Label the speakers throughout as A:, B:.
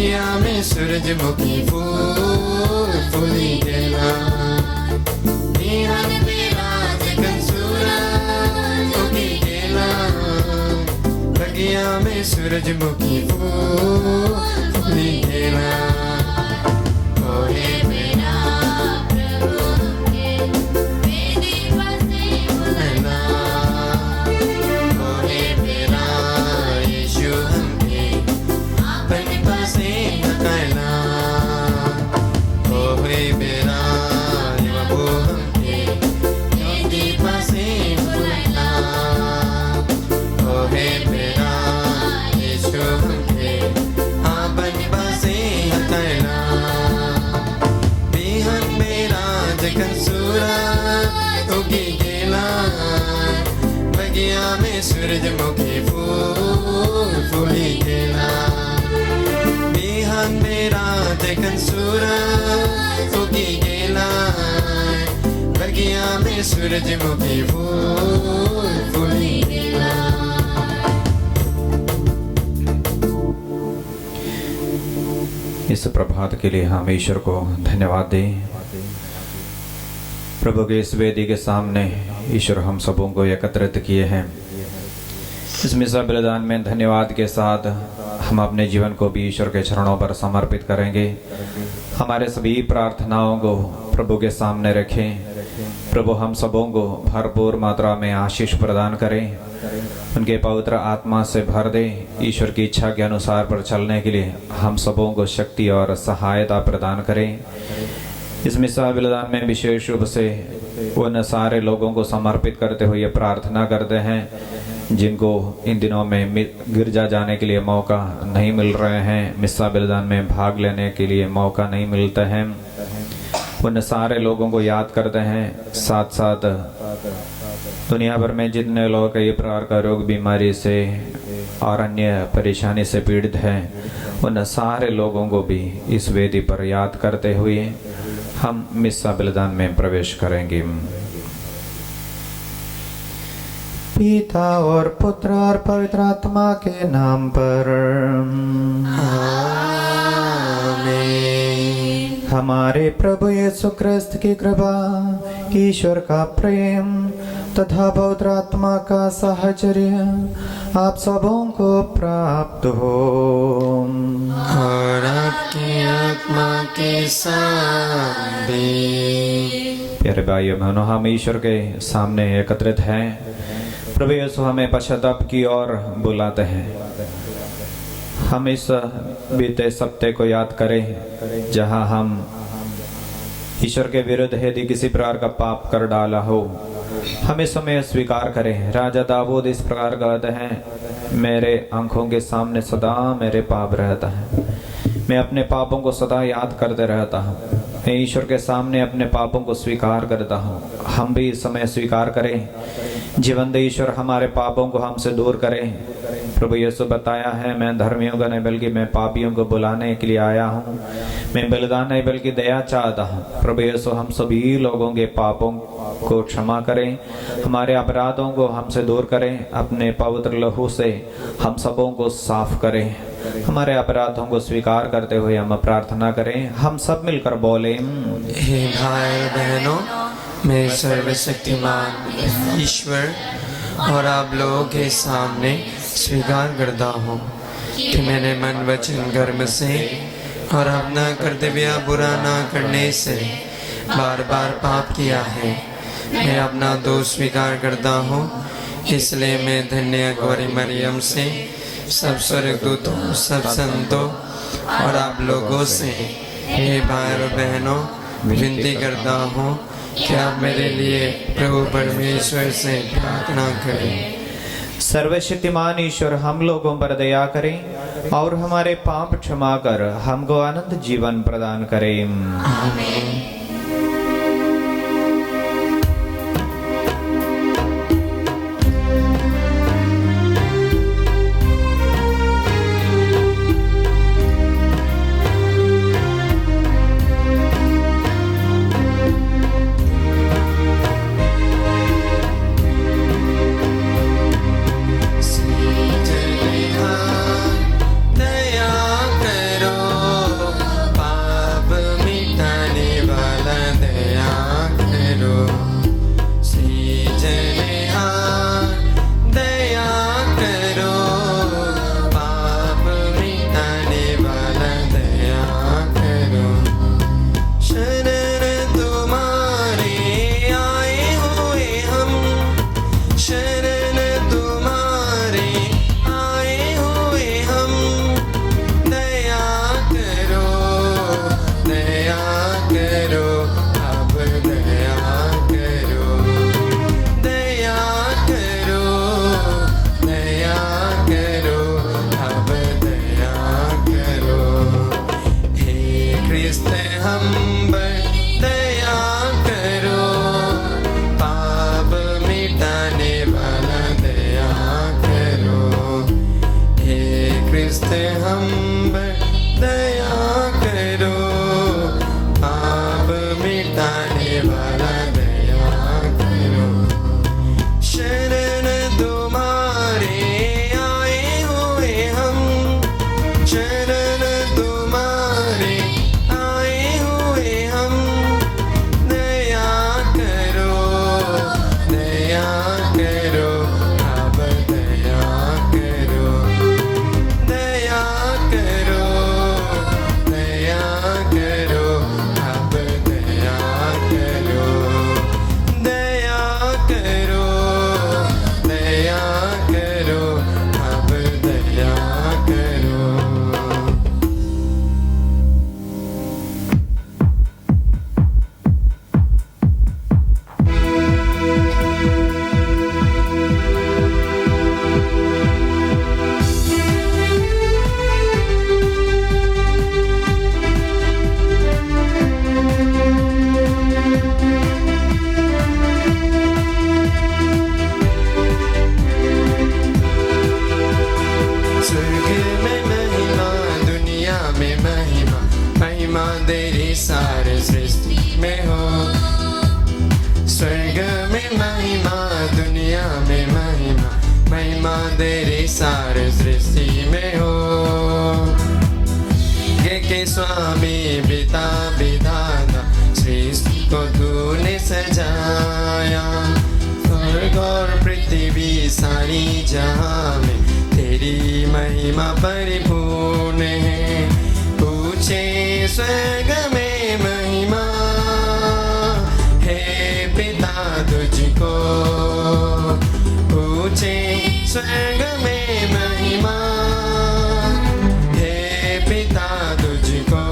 A: बगिया में सूरजमुखी फूल फूली गेला बिहान बेराज कंसूरा उगी गेला बगिया में सूरजमुखी फूल फूली गेला ओहे मेरा प्रभु के वेदी बसे बुलना ओहे मेरा यीशु हमके अपने पासे हकला ओहे मेरा यीशु हमके वेदी बसे बुलना ओहे मेरा यीशु हमके अपने पासे हकला बिहान मेरा कंसूरा उगी गेला बगिया में सूरजमुखी फूल फूली गेला बिहान मेरा कंसूरा उगी गेला बगिया में सूरजमुखी फूल फूली गेला।
B: इस प्रभात के लिए हम ईश्वर को धन्यवाद दें। प्रभु के इस वेदी के सामने ईश्वर हम सबों को एकत्रित किए हैं। इस मिसा बलिदान में धन्यवाद के साथ हम अपने जीवन को भी ईश्वर के चरणों पर समर्पित करेंगे। हमारे सभी प्रार्थनाओं को प्रभु के सामने रखें। प्रभु हम सबों को भरपूर मात्रा में आशीष प्रदान करें, उनके पवित्र आत्मा से भर दे। ईश्वर की इच्छा के अनुसार पर चलने के लिए हम सबों को शक्ति और सहायता प्रदान करें। इस मिसा बलिदान में विशेष रूप से उन सारे लोगों को समर्पित करते हुए प्रार्थना करते हैं जिनको इन दिनों में गिरजा जाने के लिए मौका नहीं मिल रहे हैं, मिसा बलिदान में भाग लेने के लिए मौका नहीं मिलता है। उन सारे लोगों को याद करते हैं। साथ साथ दुनिया भर में जितने लोग कई प्रकार का रोग बीमारी से और अन्य परेशानी से पीड़ित हैं, उन सारे लोगों को भी इस वेदी पर याद करते हुए हम मिसा बलिदान में प्रवेश करेंगे। पिता और पुत्र और पवित्र आत्मा के नाम पर आमीन। हमारे प्रभु यीशु क्रिस्त की कृपा, ईश्वर का प्रेम तथा पवित्र आत्मा का साहचर्य आप सबों को प्राप्त हो
A: और आपकी आत्मा के साथ भी।
B: प्यारे भाइयों बहनों, हम ईश्वर के सामने एकत्रित हैं। प्रभु यीशु हमें पश्चाताप की ओर बुलाते हैं। हम इस बीते सप्ताह को याद करें जहां हम ईश्वर के विरुद्ध यदि किसी प्रकार का पाप कर डाला हो, हम इस समय स्वीकार करें। राजा दाऊद इस प्रकार कहते हैं, मेरे आंखों के सामने सदा मेरे पाप रहता है, मैं अपने पापों को सदा याद करते रहता हूँ। मैं ईश्वर के सामने अपने पापों को स्वीकार करता हूँ। हम भी इस समय स्वीकार करें। जीवंत ईश्वर हमारे पापों को हमसे दूर करें। प्रभु यीशु बताया है, मैं धर्मियों का नहीं बल्कि मैं पापियों को बुलाने के लिए आया हूँ। मैं बलिदान नहीं बल्कि दया चाहता हूँ। प्रभु यीशु हम सभी लोगों के पापों को क्षमा करें, हमारे अपराधों को हमसे दूर करें, अपने पवित्र लहू से हम सबों को साफ करें। हमारे अपराधों को स्वीकार करते हुए हम प्रार्थना करें। हम सब मिलकर बोले,
A: हे भाई बहनों, मैं सर्वशक्तिमान ईश्वर और आप लोगों के सामने स्वीकार करता हूँ कि मैंने मन वचन कर्म से और अपना कर्तव्य बुरा ना करने से बार बार पाप किया है। मैं अपना दोष स्वीकार करता हूँ, इसलिए मैं धन्य गौरी मरियम से, सब स्वर्गदूतों, सब संतों और आप लोगों से, हे भाई और बहनों, विनती करता हूँ कि आप मेरे लिए प्रभु परमेश्वर से प्रार्थना करें।
B: सर्वशक्तिमान ईश्वर हम लोगों पर दया करें और हमारे पाप क्षमा कर हमको अनंत जीवन प्रदान करें।
A: आमीन। दया करो ख्रिस्त हम पर दया करो, पाप मिटाने वाला दया करो। शरण तुम्हारे आए हुए हम, शरण तुम्हारे आए हुए हम, दया करो, दया करो, अब दया करो, दया करो, दया करो, अब दया करो, दया करो, दया करो, अब दया करो। स्वर्ग में महिमा, दुनिया में महिमा, महिमा तेरी सारे सृष्टि में हो। स्वर्ग में महिमा, दुनिया में महिमा, महिमा तेरी सारे सृष्टि में हो। के स्वामी पिता विधाता, सृष्टि को तूने सजाया। स्वर्ग और पृथ्वी सारी जहां में तेरी महिमा परिपूर्ण है। पूछे स्वर्ग में महिमा है पिता तुझको, पूछे स्वर्ग में महिमा है पिता तुझको।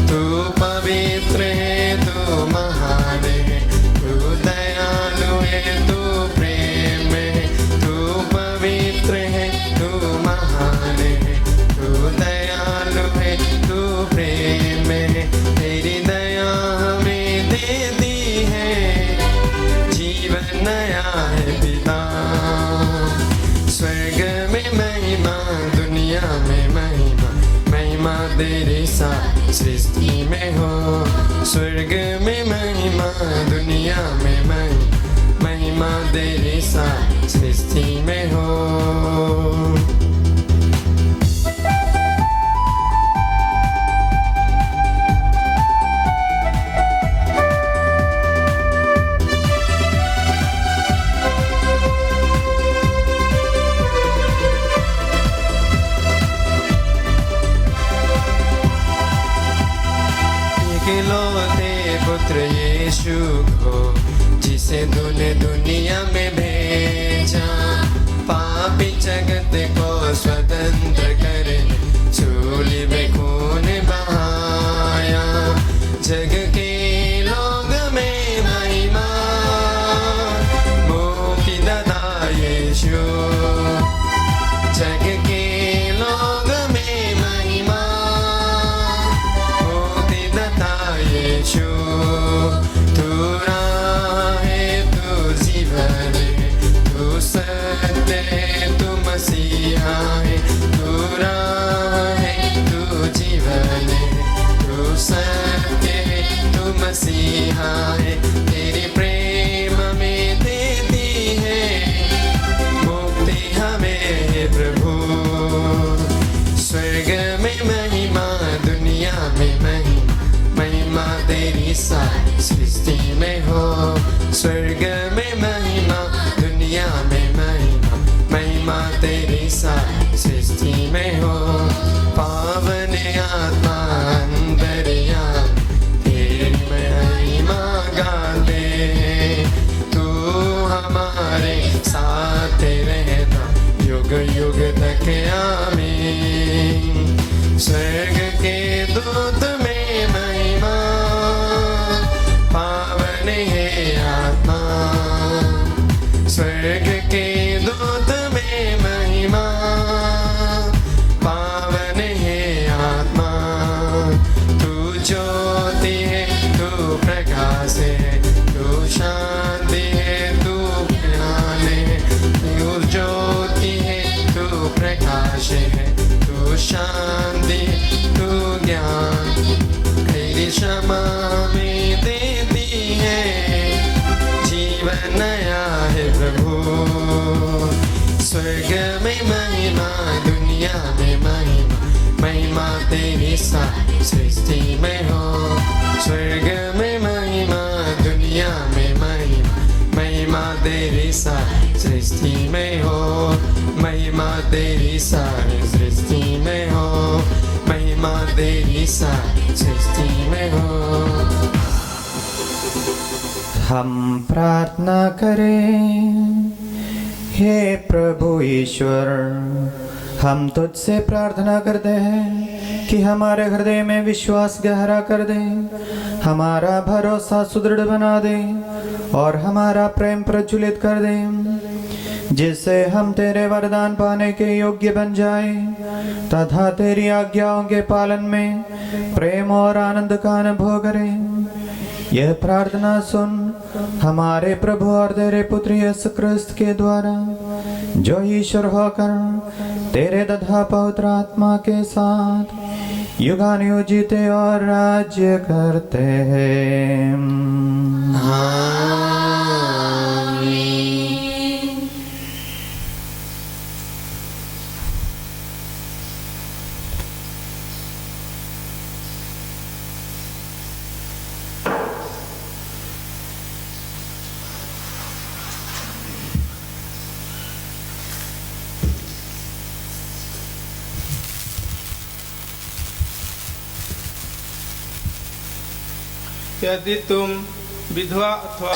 A: तू पवित्र है, तू महान है, तू दयालु है, तू प्रेम है, तू पवित्र है, तू महान है, तू दयालु है, तू प्रेम है। तेरी दया हमें देती है, जीवन नया है पिता। स्वर्ग में महिमा, दुनिया में महिमा, महिमा तेरी सारी सृष्टि में हो। स्वर्ग में महिमा, दुनिया में महिमा, महिमा तेरी सारी सृष्टि में हो। इकलौते पुत्र यीशु को, जिसे तूने दुनिया में भेजा, पापी जगत को स्वतंत्र करे, सूली में खून बहाया। जग के लोग में महिमा, मुक्ति दाता यीशु। जग के लोग में महिमा, मुक्ति दाता यीशु। तू राह है, तू जीवन है, तू सत्य है, तू मसीहा है। तू राह है, तू जीवन है, तू सत्य है, तू मसीहा है। तेरी प्रेम में देती है मुक्ति हमें हे प्रभु। स्वर्ग में महिमा, दुनिया में महिमा, महिमा तेरी सारी सृष्टि में हो। स्वर्ग में महिमा, दुनिया में महिमा, महिमा तेरी सारी सृष्टि में हो। पावन आत्मा अंतर्यामी, तेरी महिमा गाते हैं। तू हमारे साथ रहना युग युग तक आमीन। स्वर्ग के दूत में महिमा, पावन है आत्मा। स्वर्ग के दूत में महिमा, पावन आश्रय है, तू शांति, तू ज्ञान, तेरी क्षमा में देती है, जीवन नया है प्रभु। स्वर्ग में महिमा, दुनिया में महिमा, महिमा तेरी सारी सृष्टि में हो। स्वर्ग में महिमा, दुनिया में महिमा, महिमा तेरी सारी सृष्टि में हो। महिमा तेरी सारी सृष्टि में हो। महिमा तेरी सारी सृष्टि में हो।
B: हम प्रार्थना करें। हे प्रभु ईश्वर, हम तुझसे प्रार्थना करते हैं कि हमारे हृदय में विश्वास गहरा कर दे, हमारा भरोसा सुदृढ़ बना दे और हमारा प्रेम प्रज्वलित कर दे, जिससे हम तेरे वरदान पाने के योग्य बन जाए तथा तेरी आज्ञाओं के पालन में प्रेम और आनंद का अनुभव करें। यह प्रार्थना सुन हमारे प्रभु और तेरे पुत्र यीशु क्रिस्त के द्वारा, जो ईश्वर होकर तेरे तथा पवित्र आत्मा के साथ युगानुयुग जीते और राज्य करते हैं।
C: यदि तुम विधवा अथवा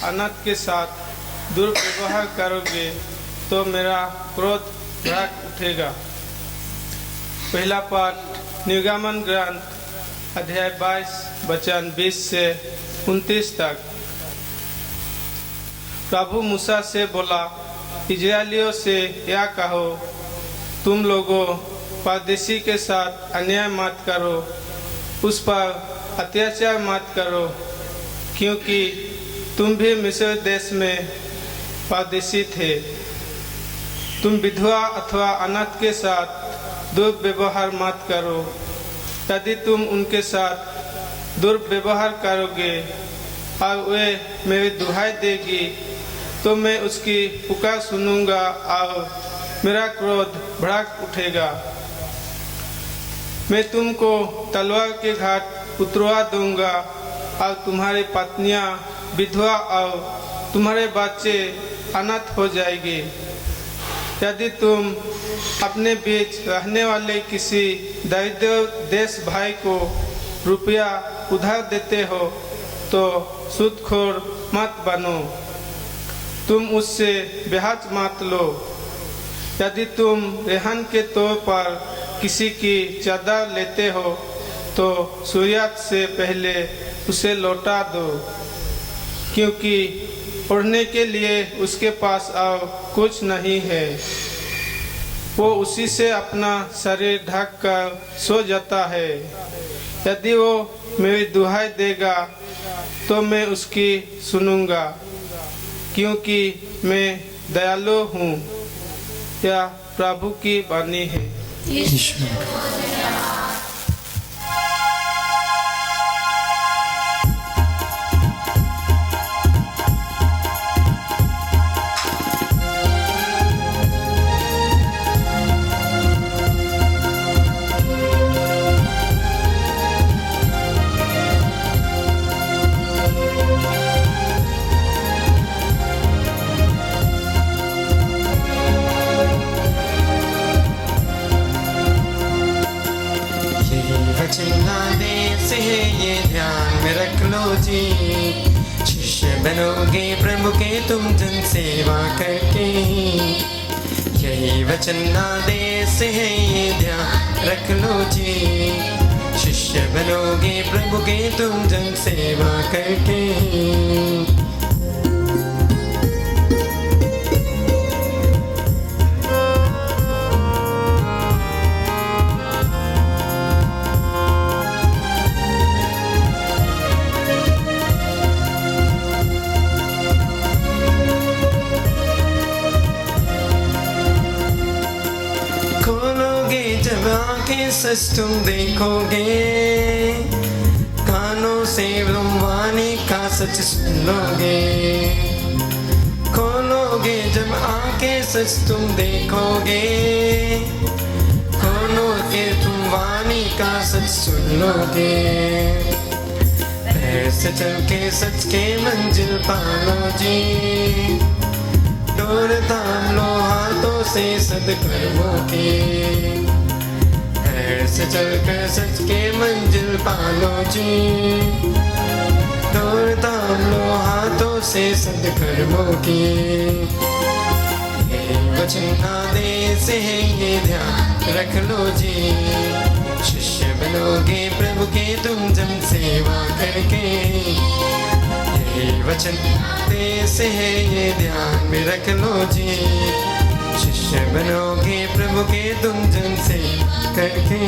C: अनाथ के साथ दुर्व्यवहार करोगे तो मेरा क्रोध भड़क उठेगा। पहला पाठ निर्गमन ग्रंथ अध्याय 22 वचन 20 से 29 तक। प्रभु मूसा से बोला, इजरायलियों से यह कहो, तुम लोगों परदेशी के साथ अन्याय मत करो, उस पर अत्याचार मत करो, क्योंकि तुम भी मिस्र देश में परदेशी थे। तुम विधवा अथवा अनाथ के साथ दुर्व्यवहार मत करो। यदि तुम उनके साथ दुर्व्यवहार करोगे और वे मेरी दुहाई देगी तो मैं उसकी पुकार सुनूंगा और मेरा क्रोध भड़क उठेगा। मैं तुमको तलवार के घाट उतरवा दूंगा और तुम्हारी पत्नियां विधवा और तुम्हारे बच्चे अनाथ हो जाएंगे। यदि तुम अपने बीच रहने वाले किसी दरिद्र देश भाई को रुपया उधार देते हो तो सूदखोर मत बनो, तुम उससे ब्याज मत लो। यदि तुम रेहन के तौर पर किसी की चादर लेते हो तो सूर्यास्त से पहले उसे लौटा दो, क्योंकि ओढ़ने के लिए उसके पास और कुछ नहीं है। वो उसी से अपना शरीर ढक कर सो जाता है। यदि वो मेरी दुहाई देगा तो मैं उसकी सुनूंगा, क्योंकि मैं दयालु हूँ। यह प्रभु की वाणी है।
A: शिष्य बनोगे प्रभु के तुम जन सेवा करके। यही वचन आदेश है, ये ध्यान रख लो जी। शिष्य बनोगे प्रभु के तुम जन सेवा करके। जब आंखें सच तुम देखोगे, कानों से तुम वाणी का सच सुनोगे। खोलोगे जब आंखें सच तुम देखोगे, खोलोगे तुम वाणी का सच सुनोगे। पैर से चल के सच के मंजिल पालो जी, डोर थाम लो हाथों से सदकर्मों की। पैर से चल कर सच के मंजिल पालो जी, डोर थाम लो हाथों से सदकर्मों की। ये वचन आदेश है ये ध्यान रख लो जी, शिष्य बनोगे प्रभु के तुम जन सेवा करके। ये वचन आदेश है ये ध्यान में रख लो जी, शिष्य बनोगे प्रभु के तुम जन सेवा करके।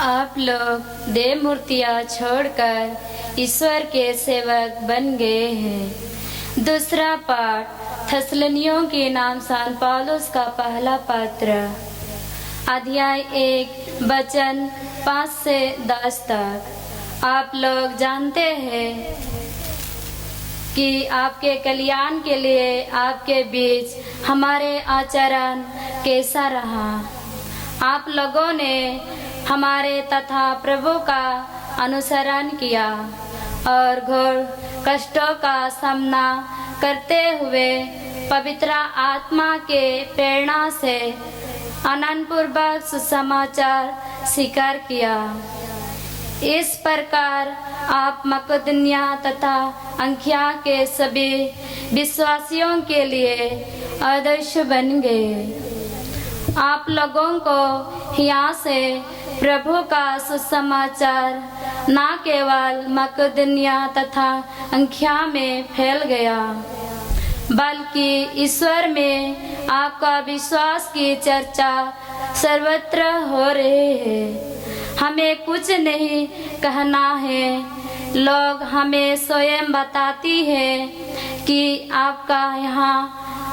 D: आप लोग देव मूर्तियाँ छोड़कर ईश्वर के सेवक बन गए हैं। दूसरा पाठ थस्सलुनीयों के नाम सान पौलुस का पहला पत्र, अध्याय 1 वचन 5 से 10 तक। आप लोग जानते हैं कि आपके कल्याण के लिए आपके बीच हमारे आचरण कैसा रहा। आप लोगों ने हमारे तथा प्रभु का अनुसरण किया और घोर कष्टों का सामना करते हुए पवित्र आत्मा के प्रेरणा से आनंदपूर्वक सुसमाचार स्वीकार किया। इस प्रकार आप मकदूनिया तथा अंखिया के सभी विश्वासियों के लिए आदर्श बन गए। आप लोगों को यहाँ से प्रभु का सुसमाचार न केवल मकदूनिया तथा अंखिया में फैल गया, बल्कि ईश्वर में आपका विश्वास की चर्चा सर्वत्र हो रही है। हमें कुछ नहीं कहना है, लोग हमें स्वयं बताती है कि आपका यहाँ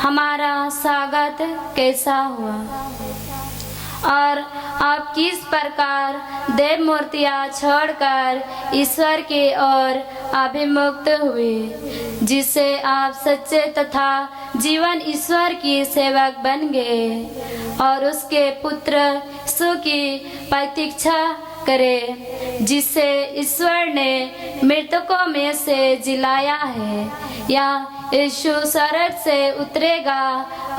D: हमारा स्वागत कैसा हुआ और आप किस प्रकार देव मूर्तियाँ छोड़कर ईश्वर की ओर अभिमुख हुए, जिससे आप सच्चे तथा जीवन ईश्वर की सेवक बन गए और उसके पुत्र यीशु की प्रतीक्षा करे, जिसे ईश्वर ने मृतकों में से जिलाया है। या यीशु स्वर्ग से उतरेगा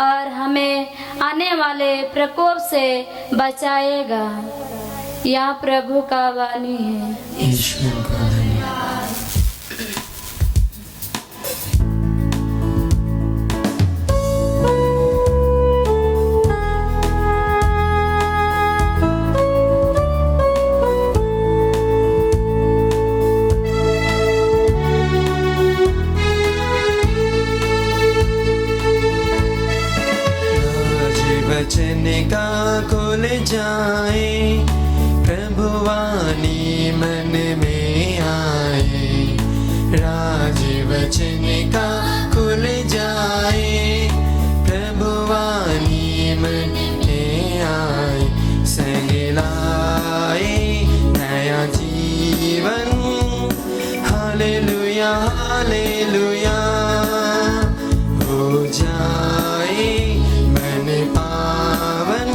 D: और हमें आने वाले प्रकोप से बचाएगा। यह प्रभु का वाणी है।
A: ईश्वर का धन्यवाद। वचन का खुल जाए, प्रभु वाणी मन में आए। राज वचन का खुल जाए, प्रभु वाणी मन में आए। संग लाए नया जीवन, हालेलुया हालेलुया। हो जाए मन पावन,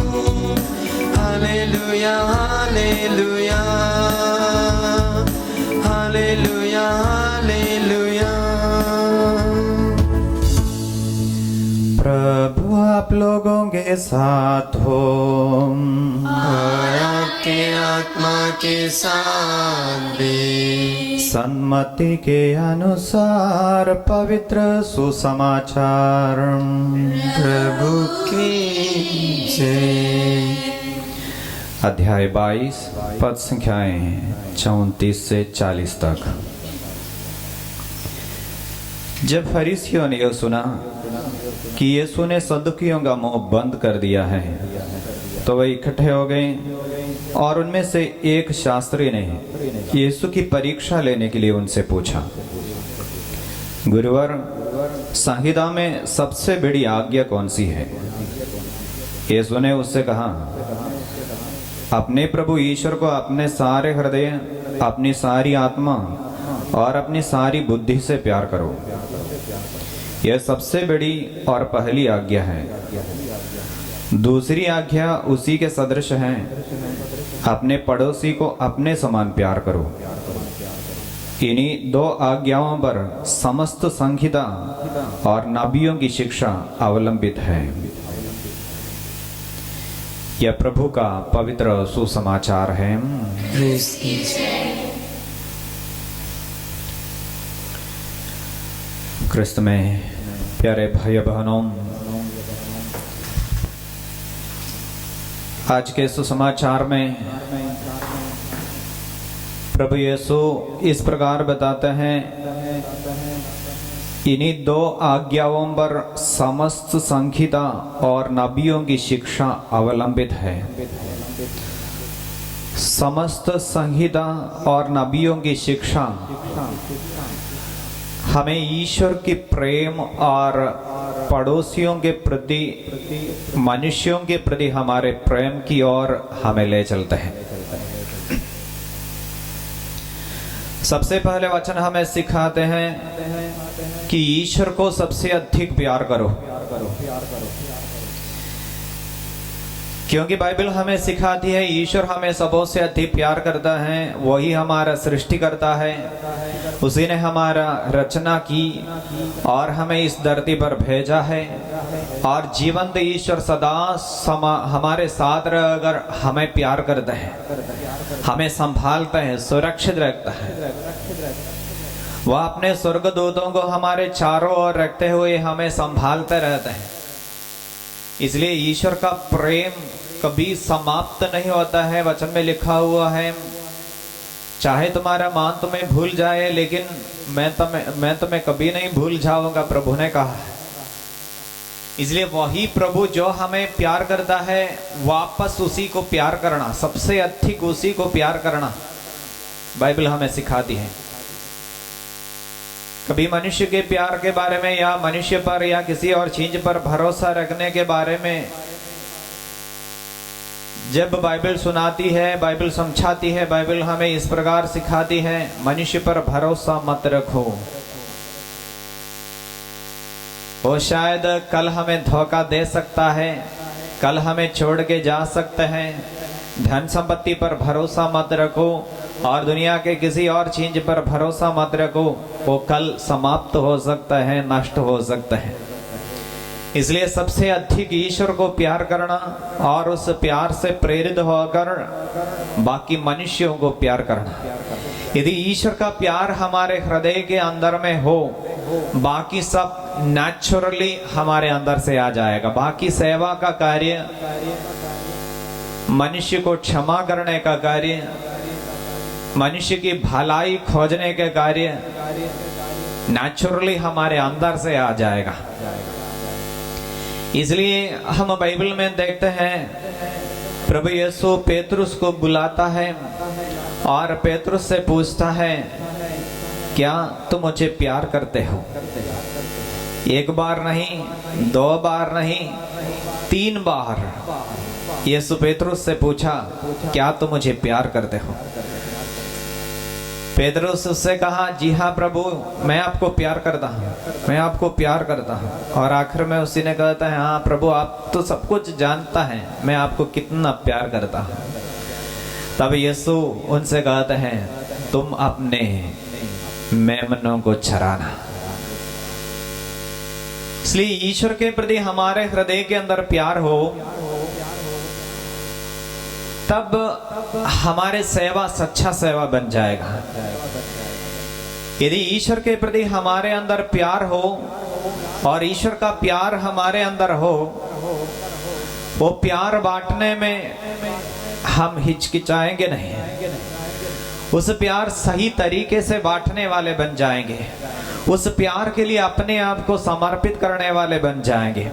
A: हालेलुया हालेलुया हालेलुया हालेलुया।
B: प्रभु आप लोगों के साथ हो
A: और आपके आत्मा के साथ भी।
B: सन्मति के अनुसार पवित्र सुसमाचार।
A: प्रभु की जय।
B: अध्याय 22 पद संख्याएं 34 से 40 तक। जब फरीसियों ने यह सुना कि यीशु ने सदुकियों का मुंह बंद कर दिया है तो वे इकट्ठे हो गए और उनमें से एक शास्त्री ने यीशु की परीक्षा लेने के लिए उनसे पूछा, गुरुवर, संहिता में सबसे बड़ी आज्ञा कौन सी है? यीशु ने उससे कहा, अपने प्रभु ईश्वर को अपने सारे हृदय, अपनी सारी आत्मा और अपनी सारी बुद्धि से प्यार करो। यह सबसे बड़ी और पहली आज्ञा है। दूसरी आज्ञा उसी के सदृश है, अपने पड़ोसी को अपने समान प्यार करो। इन्हीं दो आज्ञाओं पर समस्त संहिता और नबियों की शिक्षा अवलंबित है। यह प्रभु का पवित्र सुसमाचार है। क्रिस्त में प्यारे भाई बहनों, आज के सुसमाचार में प्रभु यीशु इस प्रकार बताते हैं, इन्हीं दो आज्ञाओं पर समस्त संहिता और नबियों की शिक्षा अवलंबित है। समस्त संहिता और नबियों की शिक्षा हमें ईश्वर की प्रेम और पड़ोसियों के प्रति, मनुष्यों के प्रति हमारे प्रेम की ओर हमें ले चलते हैं। सबसे पहले वचन हमें सिखाते हैं कि ईश्वर को सबसे अधिक प्यार करो, क्योंकि बाइबल हमें सिखाती है ईश्वर हमें सबों से अधिक प्यार करता है। वही हमारा सृष्टि करता है, उसी ने हमारा रचना की और हमें इस धरती पर भेजा है। और जीवंत ईश्वर सदा हमारे साथ रहकर हमें प्यार करता है, हमें संभालता है, सुरक्षित रखता है। वह अपने स्वर्गदूतों को हमारे चारों ओर रखते हुए हमें संभालते रहते हैं। इसलिए ईश्वर का प्रेम कभी समाप्त नहीं होता है। वचन में लिखा हुआ है, चाहे तुम्हारा मान तुम्हें भूल जाए लेकिन मैं तुम्हें कभी नहीं भूल जाऊंगा, प्रभु ने कहा है। इसलिए वही प्रभु जो हमें प्यार करता है, वापस उसी को प्यार करना, सबसे अधिक उसी को प्यार करना बाइबल हमें सिखाती है। कभी मनुष्य के प्यार के बारे में या मनुष्य पर या किसी और चीज पर भरोसा रखने के बारे में जब बाइबल सुनाती है, बाइबल समझाती है, बाइबल हमें इस प्रकार सिखाती है, मनुष्य पर भरोसा मत रखो। वो शायद कल हमें धोखा दे सकता है, कल हमें छोड़ के जा सकते हैं। धन संपत्ति पर भरोसा मत रखो और दुनिया के किसी और चीज पर भरोसा मत रखो, वो कल समाप्त हो सकता है, नष्ट हो सकता है। इसलिए सबसे अधिक ईश्वर को प्यार करना और उस प्यार से प्रेरित होकर बाकी मनुष्यों को प्यार करना। यदि ईश्वर का प्यार हमारे हृदय के अंदर में हो, बाकी सब नेचुरली हमारे अंदर से आ जाएगा। बाकी सेवा का कार्य, मनुष्य को क्षमा करने का कार्य, मनुष्य की भलाई खोजने के कार्य नेचुरली हमारे अंदर से आ जाएगा। इसलिए हम बाइबल में देखते हैं प्रभु यीशु पेतरुस को बुलाता है और पेतरुस से पूछता है, क्या तुम मुझे प्यार करते हो? एक बार नहीं, दो बार नहीं, 3 बार यीशु पेतरुस से पूछा, क्या तुम मुझे प्यार करते हो? पेतरुस उससे कहा, जी हाँ प्रभु, मैं आपको प्यार करता हूँ, मैं आपको प्यार करता हूँ। और आखिर में उसी ने कहता है, हाँ प्रभु, आप तो सब कुछ जानता है, मैं आपको कितना प्यार करता हूँ। तब यीशु उनसे कहते हैं, तुम अपने मेमनों को चराना। इसलिए ईश्वर के प्रति हमारे हृदय के अंदर प्यार हो, तब हमारे सेवा सच्चा सेवा बन जाएगा। यदि ईश्वर के प्रति हमारे अंदर प्यार हो और ईश्वर का प्यार हमारे अंदर हो, वो प्यार बांटने में हम हिचकिचाएंगे नहीं, उस प्यार सही तरीके से बांटने वाले बन जाएंगे, उस प्यार के लिए अपने आप को समर्पित करने वाले बन जाएंगे।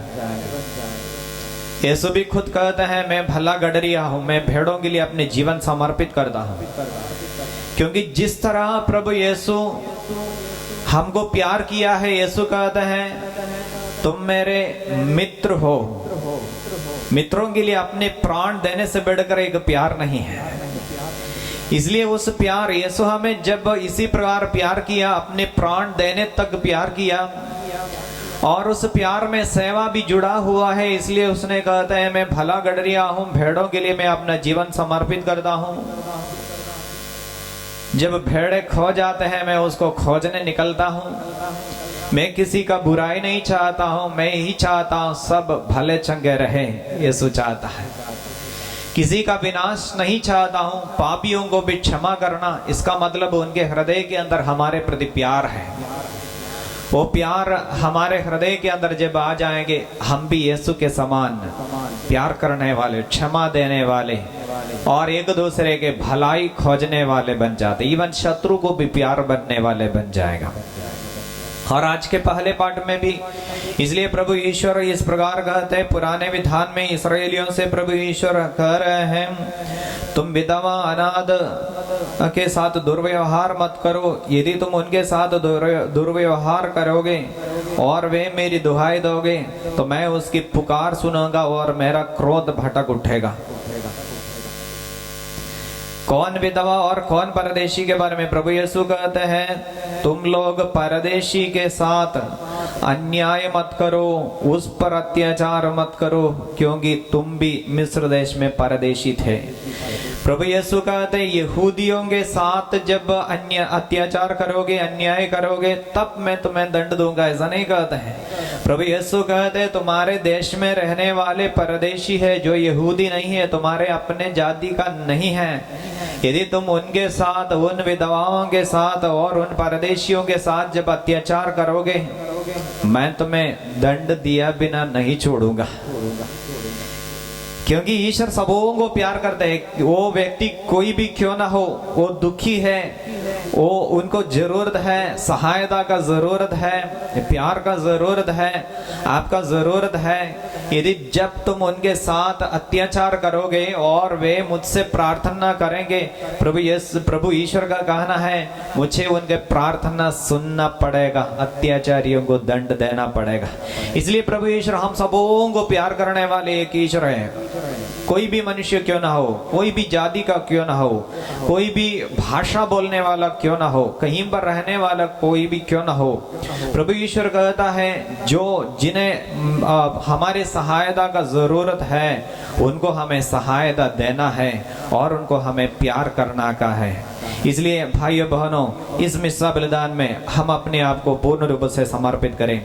B: यीशु भी खुद कहते हैं, मैं भला गडरिया हूं, मैं भेड़ों के लिए अपने जीवन समर्पित करता हूं। क्योंकि जिस तरह प्रभु यीशु हमको प्यार किया है, यीशु कहते हैं तुम मेरे मित्र हो। मित्रों के लिए अपने प्राण देने से बढ़कर एक प्यार नहीं है। इसलिए उस प्यार, यीशु हमें जब इसी प्रकार प्यार किया, अपने प्राण देने तक प्यार किया, और उस प्यार में सेवा भी जुड़ा हुआ है। इसलिए उसने कहते हैं, मैं भला गडरिया हूं, भेड़ों के लिए मैं अपना जीवन समर्पित करता हूं। जब भेड़े खो जाते हैं, मैं उसको खोजने निकलता हूं। मैं किसी का बुराई नहीं चाहता हूं, मैं ही चाहता हूं सब भले चंगे रहे। यीशु चाहता है, किसी का विनाश नहीं चाहता हूं, पापियों को भी क्षमा करना। इसका मतलब उनके हृदय के अंदर हमारे प्रति प्यार है। वो प्यार हमारे हृदय के अंदर जब आ जाएंगे, हम भी यीशु के समान प्यार करने वाले, क्षमा देने वाले और एक दूसरे के भलाई खोजने वाले बन जाते। इवन शत्रु को भी प्यार बनने वाले बन जाएगा। और आज के पहले पाठ में भी इसलिए प्रभु ईश्वर इस प्रकार कहते हैं, पुराने विधान में इस्राएलियों से प्रभु ईश्वर कह रहे हैं, तुम विधवा अनाथ के साथ दुर्व्यवहार मत करो। यदि तुम उनके साथ दुर्व्यवहार करोगे और वे मेरी दुहाई दोगे, तो मैं उसकी पुकार सुनूंगा और मेरा क्रोध भटक उठेगा। कौन विधवा और कौन परदेशी के बारे में प्रभु यीशु कहते हैं, तुम लोग परदेशी के साथ अन्याय मत करो, उस पर अत्याचार मत करो, क्योंकि तुम भी मिस्र देश में परदेशी थे। प्रभु यीशु कहते हैं, यहूदियों के साथ जब अन्य अत्याचार करोगे, अन्याय करोगे, तब मैं तुम्हें दंड दूंगा। ऐसा नहीं कहते हैं। प्रभु यीशु कहते हैं, तुम्हारे देश में रहने वाले परदेशी है, जो यहूदी नहीं है, तुम्हारे अपने जाति का नहीं है। यदि तुम उनके साथ, उन विधवाओं के साथ और उन परदेशियों के साथ जब अत्याचार करोगे, मैं तुम्हें दंड दिया बिना नहीं छोड़ूंगा। क्योंकि ईश्वर सबों को प्यार करते हैं। वो व्यक्ति कोई भी क्यों ना हो, वो दुखी है, वो उनको जरूरत है, सहायता का जरूरत है, प्यार का जरूरत है, आपका जरूरत है। यदि जब तुम उनके साथ अत्याचार करोगे और वे मुझसे प्रार्थना करेंगे, प्रभु ईश्वर का कहना है, मुझे उनके प्रार्थना सुनना पड़ेगा, अत्याचारियों को दंड देना पड़ेगा। इसलिए प्रभु ईश्वर हम सबों को प्यार करने वाले एक ईश्वर है। कोई भी मनुष्य क्यों ना हो, कोई भी जाति का क्यों ना हो, कोई भी भाषा बोलने वाला क्यों ना हो, कहीं पर रहने वाला कोई भी क्यों ना हो, प्रभु ईश्वर कहता है, जो जिन्हें हमारे सहायता का जरूरत है, उनको हमें सहायता देना है और उनको हमें प्यार करना का है। इसलिए भाइयों बहनों, इस मिस्सा बलिदान में हम अपने आप को पूर्ण रूप से समर्पित करें।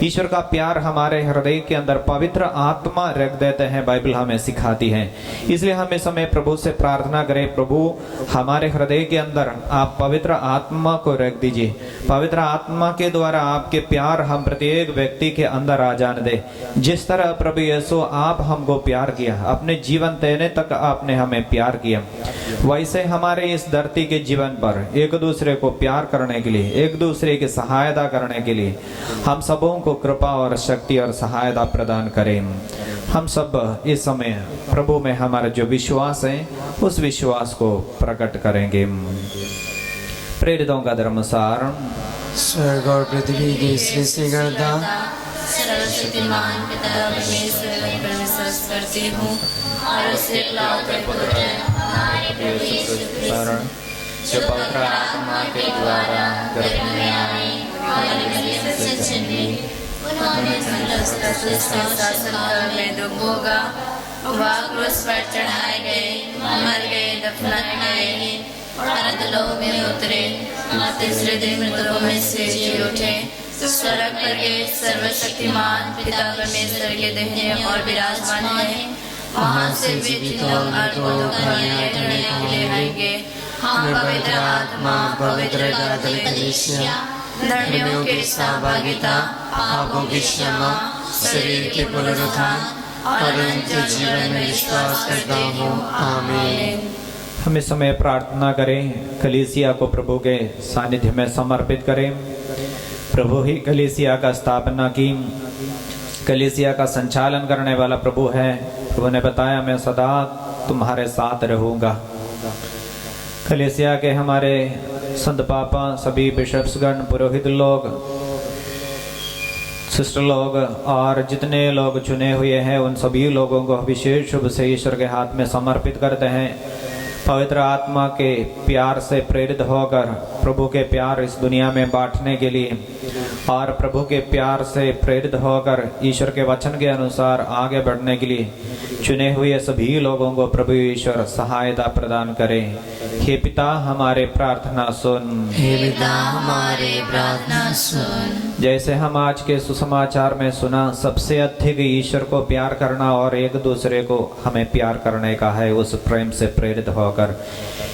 B: ईश्वर का प्यार हमारे हृदय के अंदर पवित्र आत्मा रख देते हैं, बाइबल हमें सिखाती है। इसलिए हम इस समय प्रभु से प्रार्थना करें, प्रभु हमारे हृदय के अंदर आप पवित्र आत्मा को रख दीजिए। पवित्र आत्मा के द्वारा आपके प्यार हम प्रत्येक व्यक्ति के अंदर आ जाने दे। जिस तरह प्रभु यीशु आप हमको प्यार किया, अपने जीवन देने तक आपने हमें प्यार किया, वैसे हमारे इस धरती के जीवन पर एक दूसरे को प्यार करने के लिए, एक दूसरे की सहायता करने के लिए हम सबों को कृपा और शक्ति और सहायता प्रदान करें। हम सब इस समय प्रभु में हमारा जो विश्वास है, उस विश्वास को प्रकट करेंगे। प्रेरितों का धर्मसार।
A: स्वर्ग और पृथ्वी की सृष्टि करता
E: सर्वशक्तिमान पिता परमेश्वर पर विश्वास करती हूँ और उससे इकलौते पुत्र हमारे प्रभु यीशु क्रिस्त, जो पवित्र आत्मा के द्वारा गर्भ में आए और मरियम से जन्मे, उन्होंने शासन में दुख भोगा, वह क्रूस पर चढ़ाए गए, मर गए, दफनाए गए और अधोलोक में उतरे और तीसरे दिन मृतकों में से जी उठे, स्वर्ग पर गए, सर्वशक्तिमान पिता परमेश्वर के दाहिने और विराजमान है। वहाँ से जीवितों और मृतकों का न्याय करने के लिए आएंगे। हम पवित्र आत्मा, पवित्र कैथोलिक कलीसिया, धर्मियों की सहभागिता, पापों की क्षमा, शरीर के पुनरुत्थान
A: और उनके जीवन में विश्वास करता हूँ। आमीन।
B: हम इस समय प्रार्थना करें, कलीसिया को प्रभु के सानिध्य में समर्पित करें। प्रभु ही कलीसिया का स्थापना की, कलीसिया का संचालन करने वाला प्रभु है। प्रभु ने बताया, मैं सदा तुम्हारे साथ रहूँगा। कलीसिया के हमारे संत पापा, सभी बिशप्सगण, पुरोहित लोग, सिस्टर लोग और जितने लोग चुने हुए हैं, उन सभी लोगों को विशेष रूप से ईश्वर के हाथ में समर्पित करते हैं। पवित्र आत्मा के प्यार से प्रेरित होकर प्रभु के प्यार इस दुनिया में बांटने के लिए और प्रभु के प्यार से प्रेरित होकर ईश्वर के वचन के अनुसार आगे बढ़ने के लिए चुने हुए सभी लोगों को प्रभु ईश्वर सहायता प्रदान करे। हे पिता, हमारे प्रार्थना सुन।
E: हे पिता, हमारे प्रार्थना सुन।
B: जैसे हम आज के सुसमाचार में सुना, सबसे अधिक ईश्वर को प्यार करना और एक दूसरे को हमें प्यार करने का है, उस प्रेम से प्रेरित होकर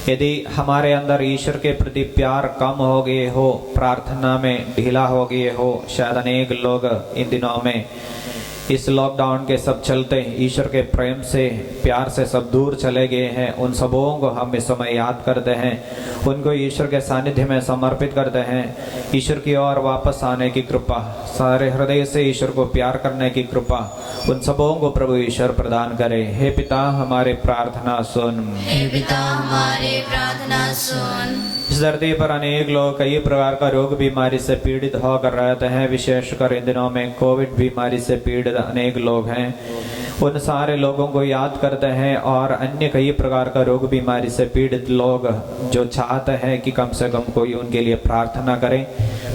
B: यदि हमारे अंदर ईश्वर के प्रति प्यार कम हो गए हो, प्रार्थना में ढीला हो गए हो, शायद अनेक लोग इन दिनों में इस लॉकडाउन के सब चलते ईश्वर के प्रेम से, प्यार से सब दूर चले गए हैं, उन सबों को हम इस समय याद करते हैं, उनको ईश्वर के सानिध्य में समर्पित करते हैं। ईश्वर की ओर वापस आने की कृपा, सारे हृदय से ईश्वर को प्यार करने की कृपा उन सबों को प्रभु ईश्वर प्रदान करे। हे पिता, हमारे प्रार्थना सुन।
E: हे पिता, हमारे प्रार्थना सुन।
B: इस धरती पर अनेक लोग कई प्रकार का रोग बीमारी से पीड़ित होकर रहते हैं। विशेषकर इन दिनों में कोविड बीमारी से पीड़ित अनेक लोग हैं। उन सारे लोगों को याद करते हैं और अन्य कई प्रकार का रोग बीमारी से पीड़ित लोग जो चाहते हैं कि कम से कम कोई उनके लिए प्रार्थना करे।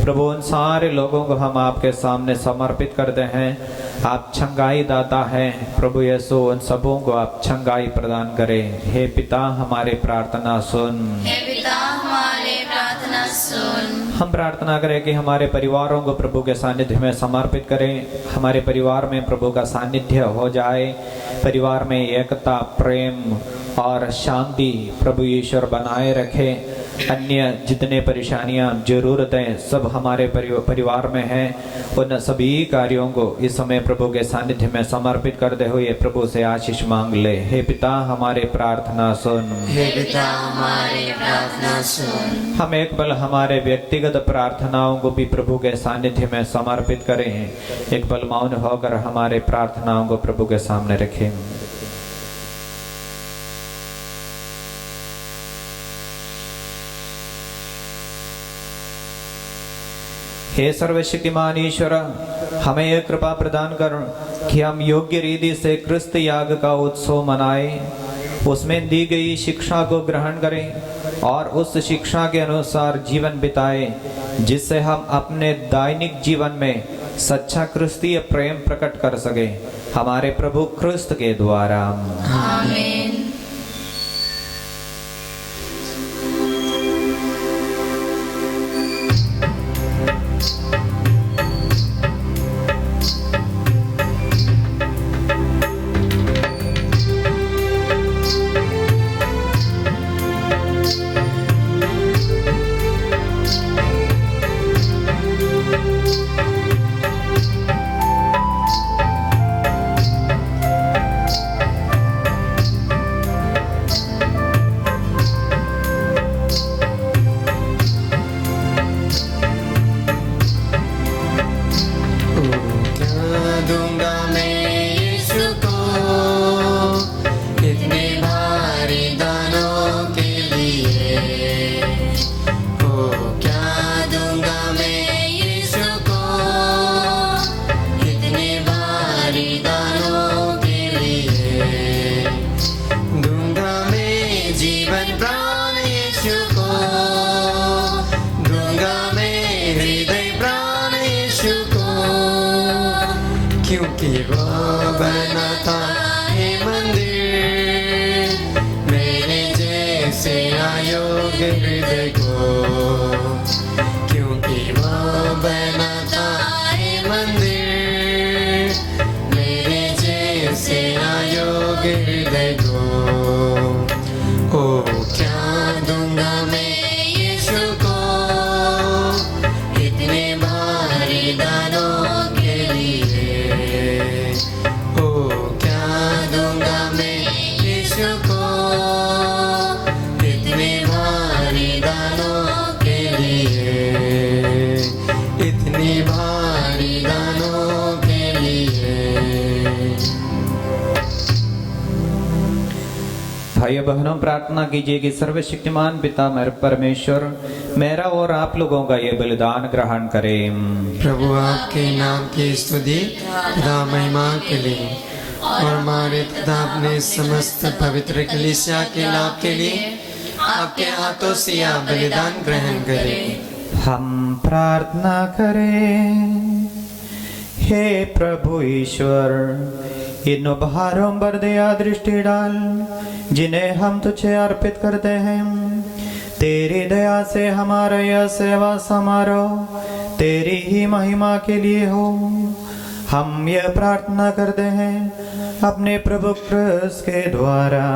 B: प्रभु, उन सारे लोगों को हम आपके सामने समर्पित करते हैं। आप चंगाई दाता हैं प्रभु यीशु, उन सबों को आप चंगाई प्रदान करें। हे पिता, हमारे प्रार्थना सुन।
E: हे पिता, हमारे प्रार्थना सुन।
B: हम प्रार्थना करें कि हमारे परिवारों को प्रभु के सानिध्य में समर्पित करें। हमारे परिवार में प्रभु का सानिध्य हो जाए। परिवार में एकता, प्रेम और शांति प्रभु ईश्वर बनाए रखे। अन्य जितने परेशानियां, जरूरतें सब हमारे परिवार में हैं, उन सभी कार्यों को इस समय प्रभु के सानिध्य में समर्पित करते हुए प्रभु से आशीष मांग ले। हे पिता, हमारे प्रार्थना सुन।
A: हे पिता, हमारे प्रार्थना सुन।
B: हम एक पल हमारे व्यक्तिगत प्रार्थनाओं को भी प्रभु के सानिध्य में समर्पित करें। एक पल मौन होकर हमारे प्रार्थनाओं को प्रभु के सामने रखें। हे सर्वशक्तिमान ईश्वर, हमें यह कृपा प्रदान कर कि हम योग्य रीति से क्रिस्त याग का उत्सव मनाएं, उसमें दी गई शिक्षा को ग्रहण करें और उस शिक्षा के अनुसार जीवन बिताएं, जिससे हम अपने दैनिक जीवन में सच्चा क्रिस्तीय प्रेम प्रकट कर सके, हमारे प्रभु क्रिस्त के द्वारा।
E: आमीन।
A: क्योंकि वो बनाता है मंदिर मेरे जैसे अयोग्य हृदय को, क्योंकि वो बनाता है मंदिर मेरे जैसे अयोग्य हृदय को। ओ क्या दूंगा मैं यीशु को इतने भारी दानों के लिए, ओ क्या लिए, इतनी भारी दानों के लिए।
B: भाइयों बहनों, प्रार्थना कीजिए कि सर्वशक्तिमान पिता मेरे परमेश्वर मेरा और आप लोगों का ये बलिदान ग्रहण करें।
A: प्रभु आपके नाम की स्तुति तथा महिमा के लिए और हमारे तथा अपने समस्त पवित्र कलीसिया के लाभ के लिए आपके हाथों से यह बलिदान ग्रहण करें।
B: हम प्रार्थना करें। हे प्रभु ईश्वर, इन उपहारों पर दया दृष्टि डाल जिन्हें हम तुझे अर्पित करते हैं। तेरी दया से हमारा यह सेवा समारोह तेरी ही महिमा के लिए हो। हम यह प्रार्थना करते हैं अपने प्रभु क्रिस्त के द्वारा।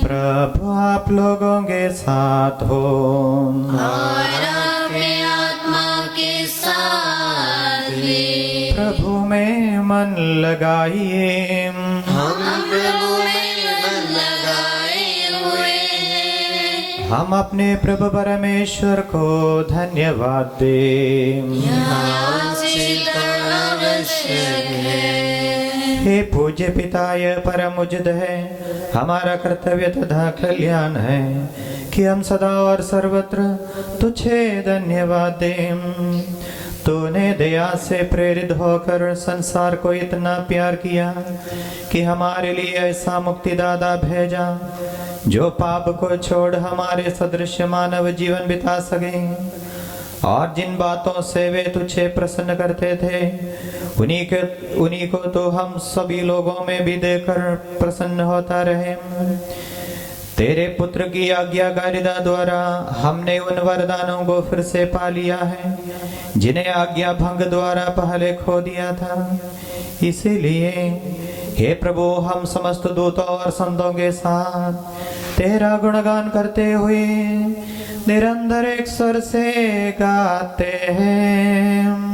B: प्रभु आप लोगों के साथ हो
E: और आपके आत्मा के साथ भी।
B: प्रभु में मन लगाइए।
A: हम प्रभु में मन लगाए हुए हैं।
B: हम अपने प्रभु परमेश्वर को धन्यवाद दें।
A: आवश्यक है।
B: हे पूज्य पिता, यह परम उचित है, हमारा कर्तव्य तथा कल्याण है कि हम सदा और सर्वत्र तुझे धन्यवाद दें। तूने दया से प्रेरित होकर संसार को इतना प्यार किया कि हमारे लिए ऐसा मुक्तिदाता भेजा जो पाप को छोड़ हमारे सदृश मानव जीवन बिता सके। और जिन बातों से वे तुझे प्रसन्न करते थे उन्हीं को तो हम सभी लोगों में भी देकर प्रसन्न होता रहे। तेरे पुत्र की आज्ञाकारिता द्वारा हमने उन वरदानों को फिर से पा लिया है जिन्हें आज्ञा भंग द्वारा पहले खो दिया था। इसीलिए हे प्रभु, हम समस्त दूतों और संतों के साथ तेरा गुणगान करते हुए निरंतर एक स्वर से गाते हैं।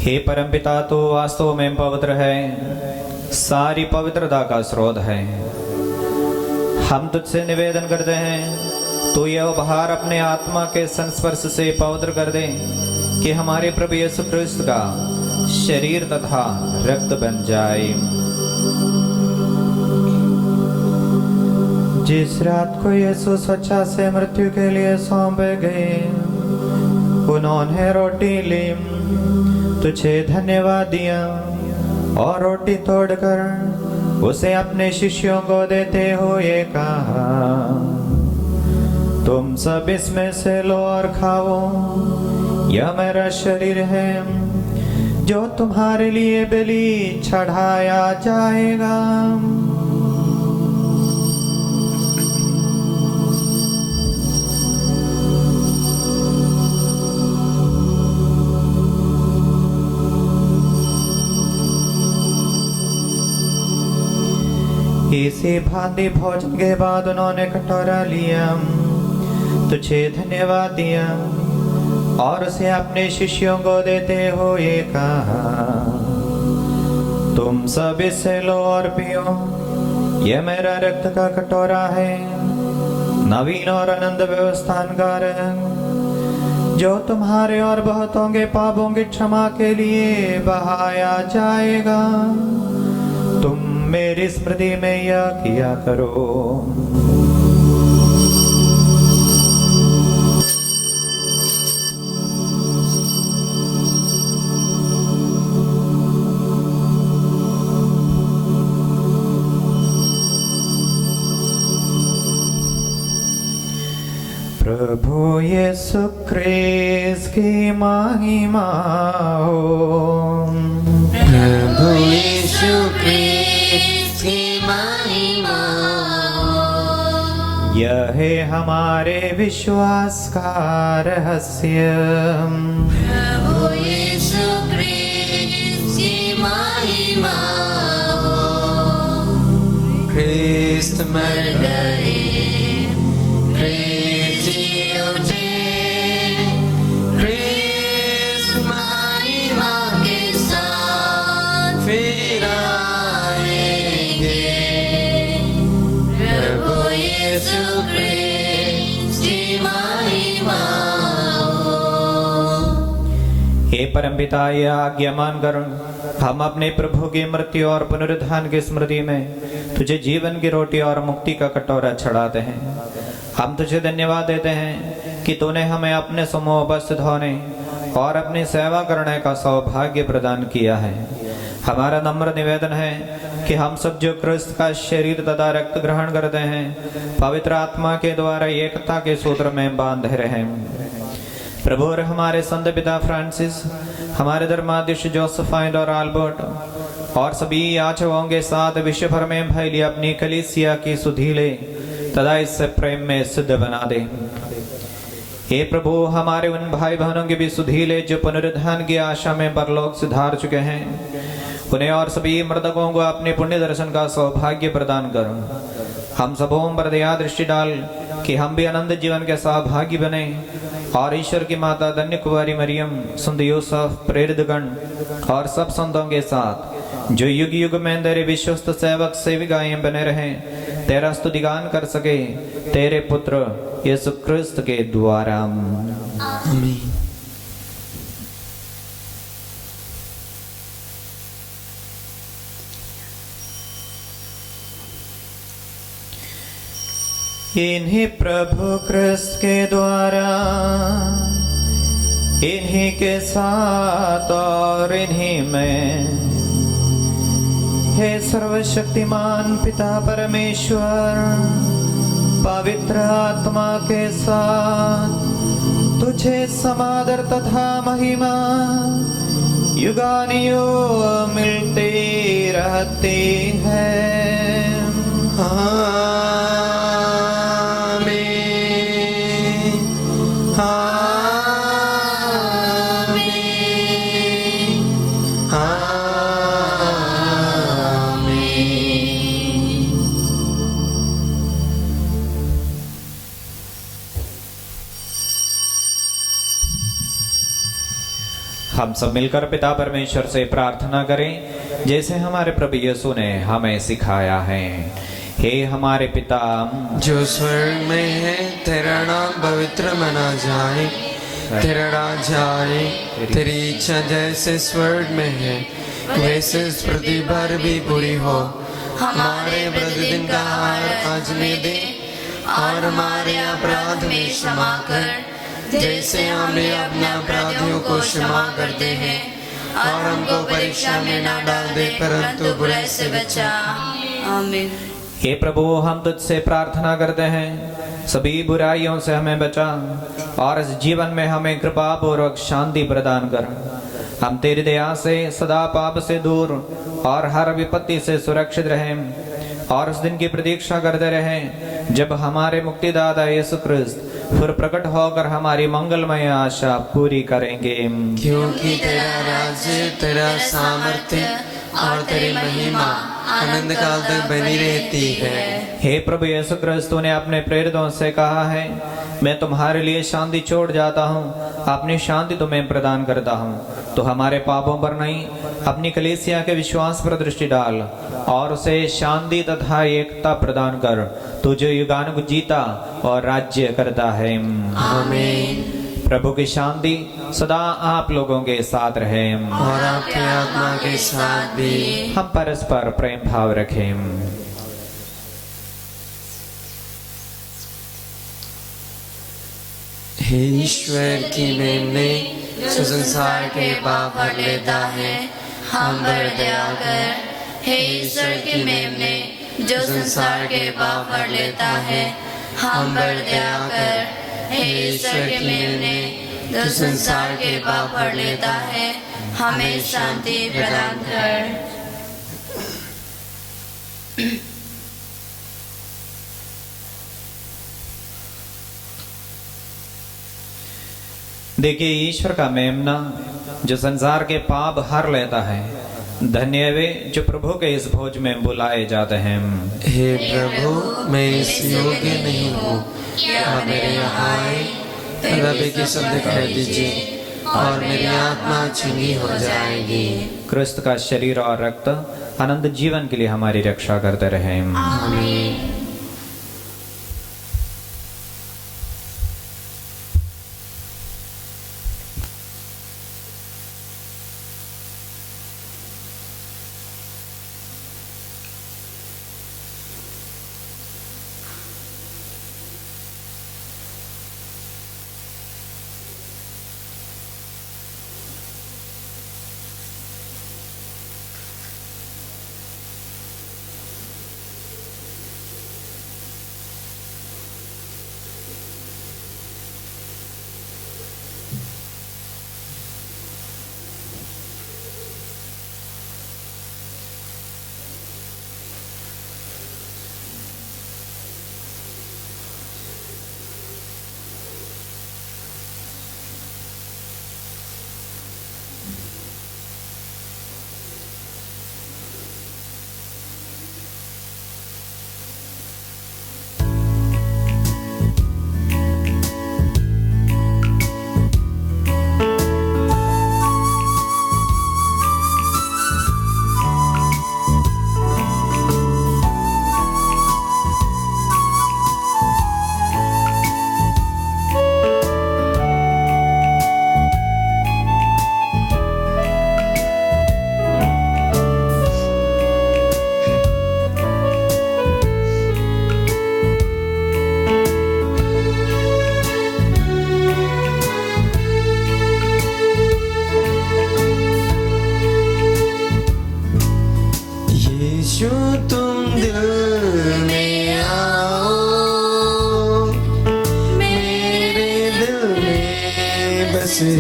B: हे परमपिता, तो वास्तव में पवित्र है, सारी पवित्रता का स्रोत है। हम तुझसे निवेदन करते हैं तो यह उपहार अपने आत्मा के संस्पर्श से पवित्र कर दे कि हमारे प्रभु यीशु क्रिस्त का शरीर तथा रक्त बन जाए। जिस रात को यीशु स्वच्छा से मृत्यु के लिए सौंपे गए, उन्होंने रोटी ली, तुझे धन्यवाद दिया और रोटी तोड़कर उसे अपने शिष्यों को देते हुए कहा, तुम सब इसमें से लो और खाओ, यह मेरा शरीर है जो तुम्हारे लिए बलि चढ़ाया जाएगा। इसी भांति भोजन के बाद उन्होंने कटोरा लिया, तुझे धन्यवाद दिया और उसे अपने शिष्यों को देते हुए कहा, तुम सब इससे लो और पियो, यह मेरा रक्त का कटोरा है, नवीन और अनंत व्यवस्थान का रंग, जो तुम्हारे और बहुतों के पापों की क्षमा के लिए बहाया जाएगा। तुम मेरी स्मृति में यह किया करो। प्रभु यीशु क्रिस्त की महिमा हो।
A: प्रभु यीशु क्रिस्त की महिमा हो।
B: यह है हमारे विश्वास का रहस्य।
E: प्रभु यीशु क्रिस्त की महिमा हो।
A: क्रिस्त मर
E: गए,
A: क्रिस्त जी उठे, क्रिस्त महिमा
E: के साथ
A: फिर आएंगे।
E: प्रभु यीशु क्रिस्त की महिमा हो।
B: हे परमपिता, यह आज्ञा मानकर हम अपने प्रभु की मृत्यु और पुनरुत्थान की स्मृति में तुझे जीवन की रोटी और मुक्ति का कटोरा चढ़ाते हैं। हम तुझे धन्यवाद देते हैं कि तूने हमें अपने समूह उपस्थित होने और अपनी सेवा करने का सौभाग्य प्रदान किया है। हमारा नम्र निवेदन है कि हम सब जो क्रिस्त का शरीर तथा रक्त ग्रहण करते हैं, पवित्र आत्मा के द्वारा एकता के सूत्र में बांधे रहें। प्रभु और हमारे संत पिता फ्रांसिस, हमारे धर्माध्यक्ष जोसेफ और आल्बर्ट और सभी याजकों के साथ विश्व भर में फैली अपनी कलीसिया की सुधीले तथा इससे प्रेम में सिद्ध बना दे। हे प्रभु, हमारे उन भाई बहनों के भी सुधीले जो पुनरुत्थान की आशा में परलोक से धार चुके हैं, उन्हें और सभी मृतकों को अपने पुण्य दर्शन का सौभाग्य प्रदान करो। हम सबों पर दया दृष्टि डाल कि हम भी अनंत जीवन के सहभागी बने और ईश्वर की माता धन्य कुंवारी मरियम, संत यूसुफ, प्रेरित गण और सब संतों के साथ जो युग युग में तेरे विश्वस्त सेवक सेविकाएं बने रहें, तेरा स्तुतिगान कर सके, तेरे पुत्र यीशु क्रिस्त के द्वारा।
A: आमीन।
B: इन्हीं प्रभु क्रिस्त के द्वारा, इन्हीं के साथ और इन्हीं में, हे सर्वशक्तिमान पिता परमेश्वर, पवित्र आत्मा के साथ तुझे समादर तथा महिमा युगानुयुग मिलते रहते हैं।
A: आमीन।
B: हम सब मिलकर पिता परमेश्वर से प्रार्थना करें जैसे हमारे प्रभु यीशु ने हमें सिखाया है। हे हमारे पिता
A: जो स्वर्ग में है, तेरा नाम पवित्र मना जाए, तेरा राज आए, तेरी इच्छा जैसे स्वर्ग में है वैसे इस पृथ्वी पर भी पूरी हो। हमारे प्रतिदिन का आहार आज हमें दे और हमारे अपराध में क्षमा कर जैसे हमें अपने अपराधियों को क्षमा करते हैं, और हमको परीक्षा में न डाल दे परंतु बुराई से बचा।
E: आमीन।
B: हे प्रभु, हम तुझसे प्रार्थना करते हैं सभी बुराइयों से हमें बचा और इस जीवन में हमें कृपा पूर्वक शांति प्रदान कर। हम तेरी दया से सदा पाप से दूर और हर विपत्ति से सुरक्षित रहें और उस दिन की प्रतीक्षा करते रहें जब हमारे मुक्तिदाता यीशु क्रिस्त फिर प्रकट होकर हमारी मंगलमय आशा पूरी करेंगे।
A: क्योंकि तेरा राज्य, तेरा सामर्थ्य और तेरी महिमा अनंत काल तक बनी रहती है।
B: हे प्रभु यीशु क्रिस्त, तूने अपने प्रेरितों से कहा है, मैं तुम्हारे लिए शांति छोड़ जाता हूँ, अपनी शांति तुम्हें प्रदान करता हूँ। तो हमारे पापों पर नहीं, अपनी कलीसिया के विश्वास पर दृष्टि डाल और उसे शांति तथा एकता प्रदान कर, तू जो युगानुग जीता और राज्य करता है।
A: आमीन।
B: प्रभु की शांति सदा आप लोगों के साथ रहे
A: और आपके आत्मा के साथ भी।
B: हम परस्पर प्रेम भाव रखें।
A: हे ईश्वर की मेमने जो संसार के पाप हर लेता है,
E: हम पर दया कर। हे ईश्वर की मेमने जो संसार के पाप हर लेता है, हम पर दया कर। हे ईश्वर की मेमने जो संसार के पाप हर लेता है, हमें शांति प्रदान कर।
B: देखिए, ईश्वर का मेमना जो संसार के पाप हर लेता है। धन्य वे जो प्रभु के इस भोज में बुलाए जाते हैं।
A: हे प्रभु, मैं इस योग्य नहीं हूँ कि आप मेरे यहाँ आए, रबी के शब्द कह दीजिए और मेरी आत्मा चंगी हो जाएगी।
B: क्रिस्त का शरीर और रक्त अनंत जीवन के लिए हमारी रक्षा करते रहे।
E: आमीन।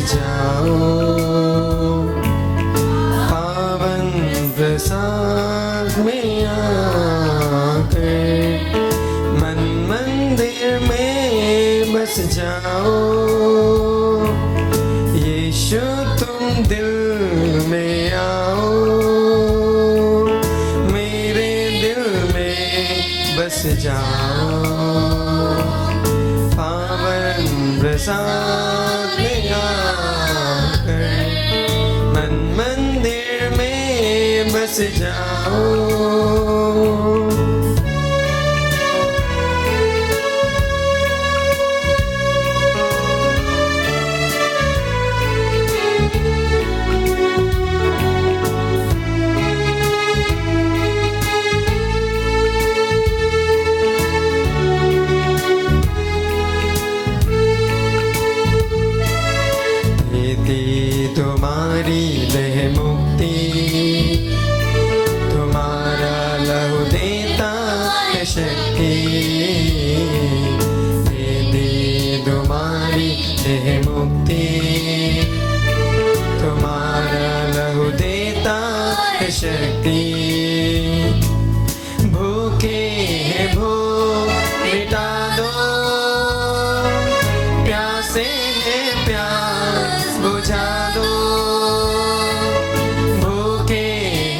A: जाओ पावन प्रसाद में आकर मन मंदिर में बस जाओ। यीशु तुम दिल में आओ, मेरे दिल में बस जाओ। पावन प्रसाद में आकर मन मंदिर में बस जाओ। तुम्हारी लह मुक्ति, तुम्हारा लहू देता है शक्ति। मुक्ति, तुम्हारा लहू देता है शक्ति। भूखे हैं भूख मिटा दो, प्यासे हैं प्यास बुझा दो। भूखे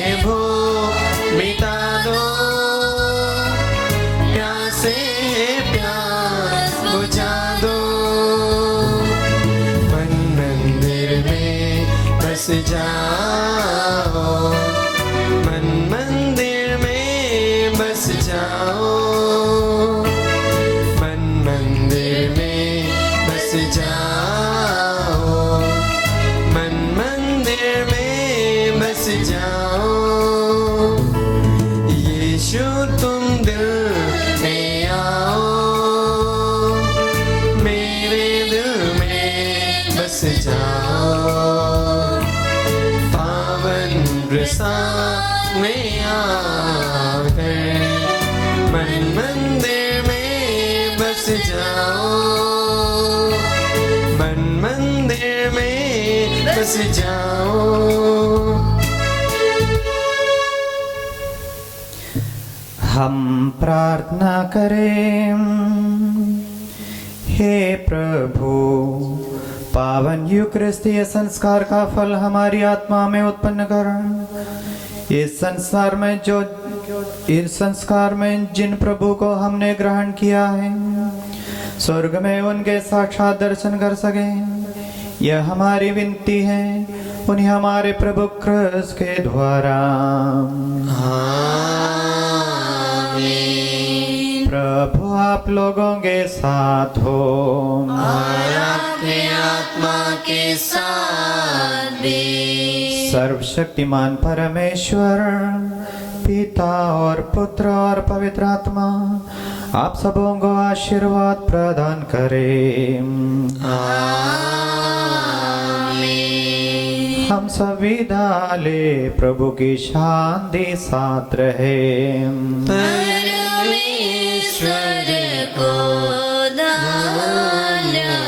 A: हैं भूख मिटा दो, प्यासे हैं प्यास बुझा दो। मन मंदिर में बस जाओ, मन मंदिर में बस जाओ। मन मंदिर में बस जाओ, मन मंदिर में बस जाओ। यीशु तुम दिल में आओ, मेरे दिल में बस जाओ। पावन प्रसाद में आकर मन मंदिर में बस जाओ, मन मंदिर में बस जाओ।
B: हम प्रार्थना करें। हे प्रभु, पावन यूक्रिस्तीय संस्कार का फल हमारी आत्मा में उत्पन्न कर। इस संस्कार में जिन प्रभु को हमने ग्रहण किया है, स्वर्ग में उनके साक्षात दर्शन कर सके, यह हमारी विनती है उन्हें हमारे प्रभु क्रिस्त के द्वारा।
A: आमीन।
B: प्रभु आप लोगों के साथ हो
A: और आपके आत्मा के साथ भी।
B: सर्वशक्तिमान परमेश्वर पिता और पुत्र और पवित्र आत्मा आप सबों को आशीर्वाद प्रदान करें।
A: आमीन।
B: हम सब विदा ले, प्रभु की शांति साथ रहे।
A: परमेश्वर को धन्यवाद।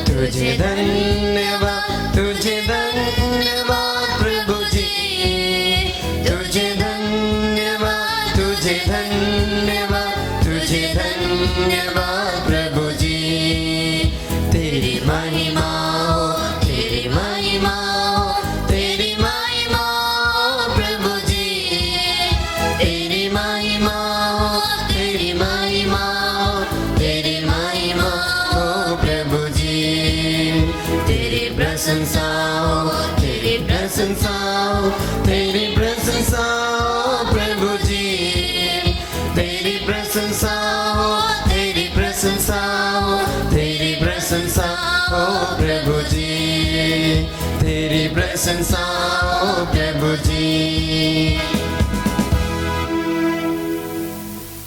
A: तुझे धन्यवाद, तुझे धन्यवाद प्रभु जी। तुझे धन्यवाद, तुझे धन्यवाद, तुझे धन्यवाद प्रभु जी। तेरी महिमा हो, तेरी महिमा हो, तेरी महिमा हो प्रभु जी। तेरी महिमा हो, तेरी महिमा हो, तेरी महिमा हो प्रभु जी। तेरी प्रशंसा हो, तेरी प्रशंसा हो, तेरी प्रशंसा हो प्रभु जी। तेरी प्रशंसा हो, तेरी प्रशंसा हो, तेरी प्रशंसा हो प्रभु जी। तेरी प्रशंसा हो प्रभु जी।